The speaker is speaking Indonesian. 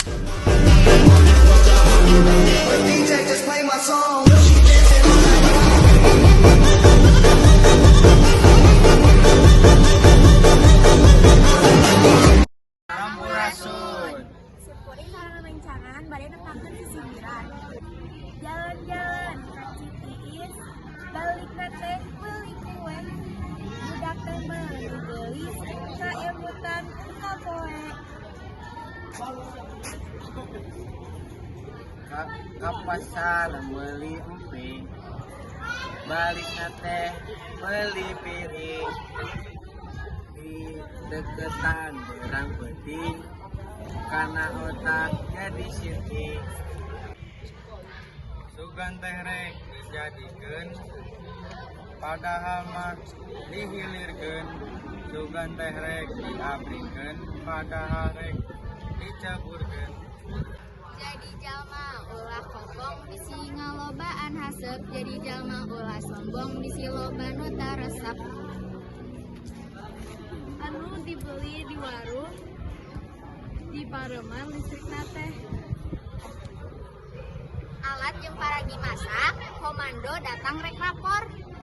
Syukuri sareng rencangan bade nepakeun sisimiran. Jalan-jalan ka Citiis, balikna teh meuli kue. Budak teh meuli geulis, kaemutan ka poe. Ka pasar meuli emping, balikna teh meuli piring. Di deketan berang penting, karena otak jadi sirki. Sugan teh rek dijadikeun, padahal mah dihilirkeun. Sugan teh rek diabrikeun, padahal rek diceburkeun. Jadi jalma ulah kokong bisi ngalobaan hasep, jadi jalma ulah sombong bisi loba nu taresep. Anu dibeli di warung, di pareman listrikna teh. Alat jeung paragi masak, komando datang rek lapor.